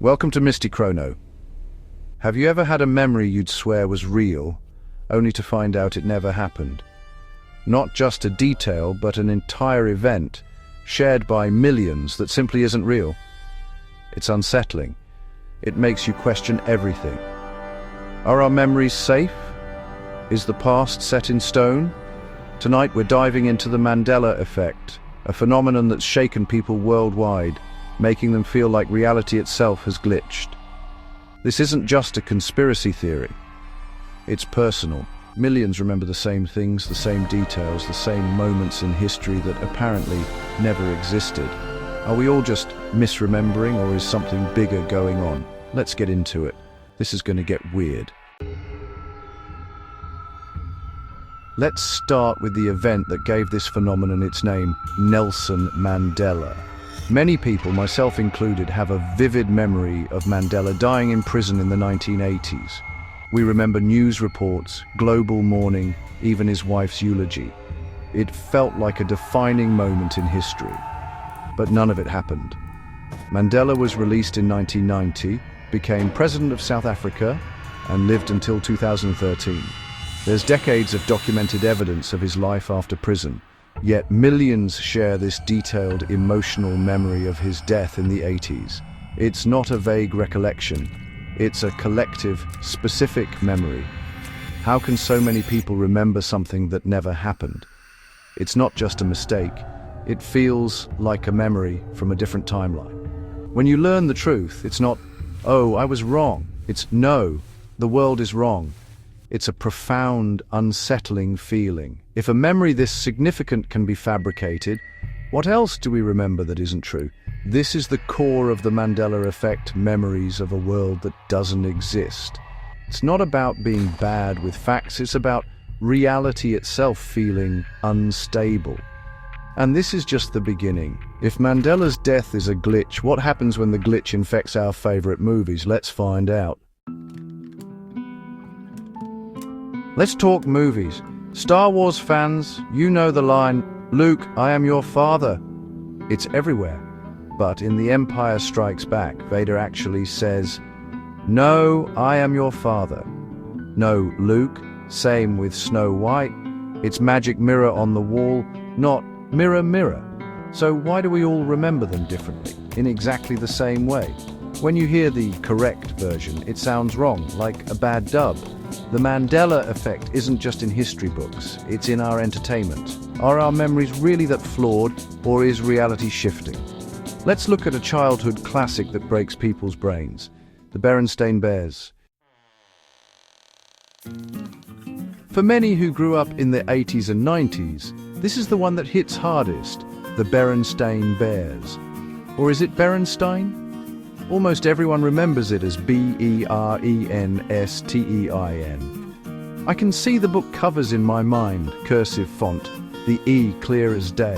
Welcome to MystiChrono. Have you ever had a memory you'd swear was real, only to find out it never happened? Not just a detail, but an entire event, shared by millions, that simply isn't real. It's unsettling. It makes you question everything. Are our memories safe? Is the past set in stone? Tonight we're diving into the Mandela Effect, a phenomenon that's shaken people worldwide, making them feel like reality itself has glitched. This isn't just a conspiracy theory. It's personal. Millions remember the same things, the same details, the same moments in history that apparently never existed. Are we all just misremembering, or is something bigger going on? Let's get into it. This is going to get weird. Let's start with the event that gave this phenomenon its name, Nelson Mandela. Many people, myself included, have a vivid memory of Mandela dying in prison in the 1980s. We remember news reports, global mourning, even his wife's eulogy. It felt like a defining moment in history, but none of it happened. Mandela was released in 1990, became president of South Africa, and lived until 2013. There's decades of documented evidence of his life after prison. Yet millions share this detailed emotional memory of his death in the 80s. It's not a vague recollection. It's a collective, specific memory. How can so many people remember something that never happened? It's not just a mistake. It feels like a memory from a different timeline. When you learn the truth, it's not, "Oh, I was wrong." It's, "No, the world is wrong." It's a profound, unsettling feeling. If a memory this significant can be fabricated, what else do we remember that isn't true? This is the core of the Mandela Effect, memories of a world that doesn't exist. It's not about being bad with facts, it's about reality itself feeling unstable. And this is just the beginning. If Mandela's death is a glitch, what happens when the glitch infects our favorite movies? Let's find out. Let's talk movies. Star Wars fans, you know the line, "Luke, I am your father." It's everywhere. But in The Empire Strikes Back, Vader actually says, "No, I am your father." No, Luke. Same with Snow White. It's magic mirror on the wall, not mirror, mirror. So why do we all remember them differently, in exactly the same way? When you hear the correct version, it sounds wrong, like a bad dub. The Mandela Effect isn't just in history books, it's in our entertainment. Are our memories really that flawed, or is reality shifting? Let's look at a childhood classic that breaks people's brains, the Berenstain Bears. For many who grew up in the 80s and 90s, this is the one that hits hardest, the Berenstain Bears. Or is it Berenstein? Almost everyone remembers it as Berenstein. I can see the book covers in my mind, cursive font, the E clear as day.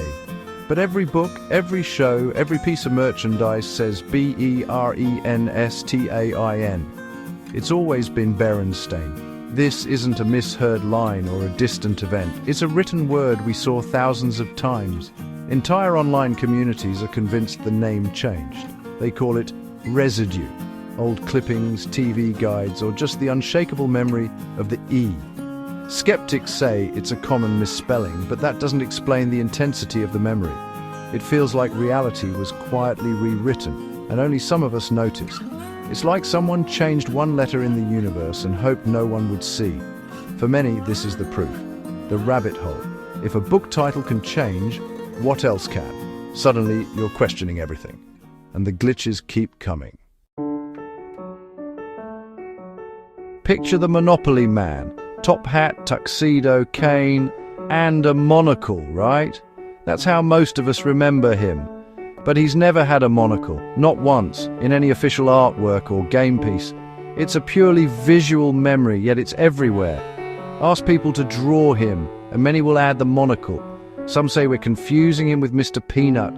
But every book, every show, every piece of merchandise says Berenstein. It's always been Berenstain. This isn't a misheard line or a distant event. It's a written word we saw thousands of times. Entire online communities are convinced the name changed. They call it residue, old clippings, TV guides, or just the unshakable memory of the E. Skeptics say it's a common misspelling, but that doesn't explain the intensity of the memory. It feels like reality was quietly rewritten, and only some of us noticed. It's like someone changed one letter in the universe and hoped no one would see. For many, this is the proof, the rabbit hole. If a book title can change, what else can? Suddenly, you're questioning everything. And the glitches keep coming. Picture the Monopoly man, top hat, tuxedo, cane, and a monocle, right? That's how most of us remember him. But he's never had a monocle, not once, in any official artwork or game piece. It's a purely visual memory, yet it's everywhere. Ask people to draw him, and many will add the monocle. Some say we're confusing him with Mr. Peanut,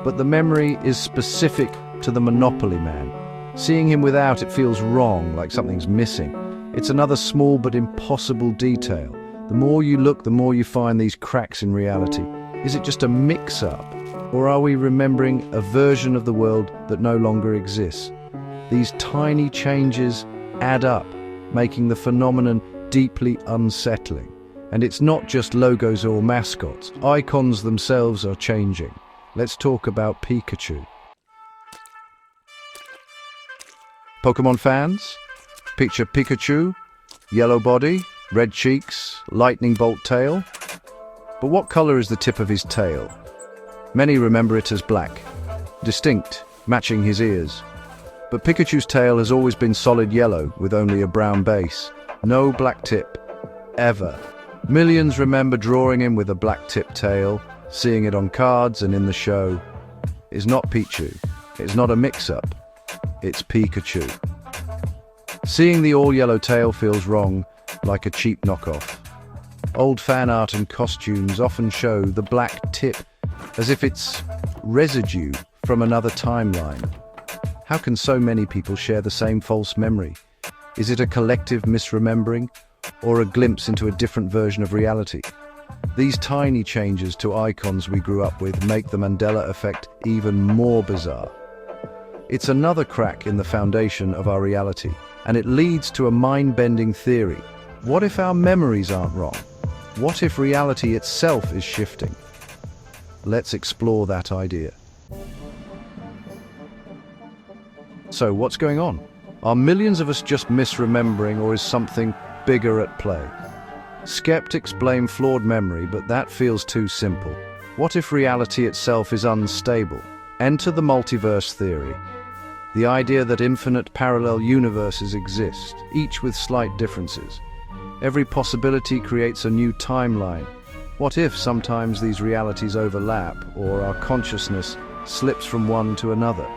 but the memory is specific to the Monopoly man. Seeing him without it feels wrong, like something's missing. It's another small but impossible detail. The more you look, the more you find these cracks in reality. Is it just a mix-up? Or are we remembering a version of the world that no longer exists? These tiny changes add up, making the phenomenon deeply unsettling. And it's not just logos or mascots. Icons themselves are changing. Let's talk about Pikachu. Pokemon fans? Picture Pikachu, yellow body, red cheeks, lightning bolt tail. But what color is the tip of his tail? Many remember it as black, distinct, matching his ears. But Pikachu's tail has always been solid yellow with only a brown base. No black tip, ever. Millions remember drawing him with a black tip tail, seeing it on cards and in the show. It's not Pichu. It's not a mix-up. It's Pikachu. Seeing the all-yellow tail feels wrong, like a cheap knockoff. Old fan art and costumes often show the black tip as if it's residue from another timeline. How can so many people share the same false memory? Is it a collective misremembering, or a glimpse into a different version of reality? These tiny changes to icons we grew up with make the Mandela Effect even more bizarre. It's another crack in the foundation of our reality, and it leads to a mind-bending theory. What if our memories aren't wrong? What if reality itself is shifting? Let's explore that idea. So, what's going on? Are millions of us just misremembering, or is something bigger at play? Skeptics blame flawed memory, but that feels too simple. What if reality itself is unstable? Enter the multiverse theory. The idea that infinite parallel universes exist, each with slight differences. Every possibility creates a new timeline. What if sometimes these realities overlap, or our consciousness slips from one to another?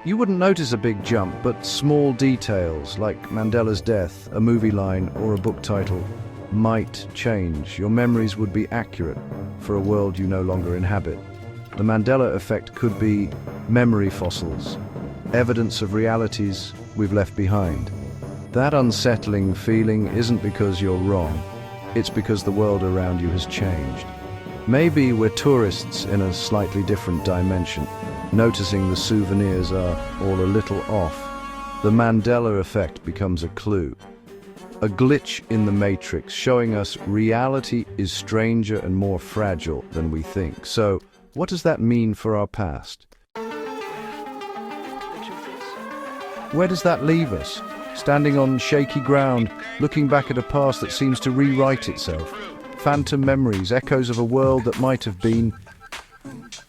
You wouldn't notice a big jump, but small details like Mandela's death, a movie line, or a book title might change. Your memories would be accurate for a world you no longer inhabit. The Mandela Effect could be memory fossils, evidence of realities we've left behind. That unsettling feeling isn't because you're wrong, it's because the world around you has changed. Maybe we're tourists in a slightly different dimension, noticing the souvenirs are all a little off. The Mandela Effect becomes a clue. A glitch in the matrix showing us reality is stranger and more fragile than we think. So, what does that mean for our past? Where does that leave us? Standing on shaky ground, looking back at a past that seems to rewrite itself. Phantom memories, echoes of a world that might have been.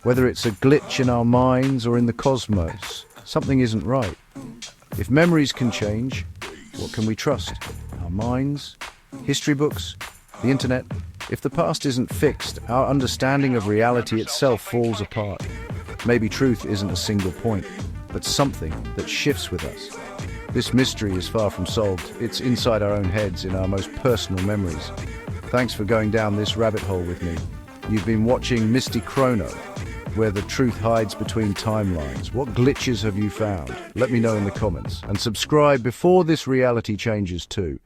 Whether it's a glitch in our minds or in the cosmos, something isn't right. If memories can change, what can we trust? Our minds? History books? The internet? If the past isn't fixed, our understanding of reality itself falls apart. Maybe truth isn't a single point, but something that shifts with us. This mystery is far from solved. It's inside our own heads, in our most personal memories. Thanks for going down this rabbit hole with me. You've been watching MystiChrono, where the truth hides between timelines. What glitches have you found? Let me know in the comments. And subscribe before this reality changes too.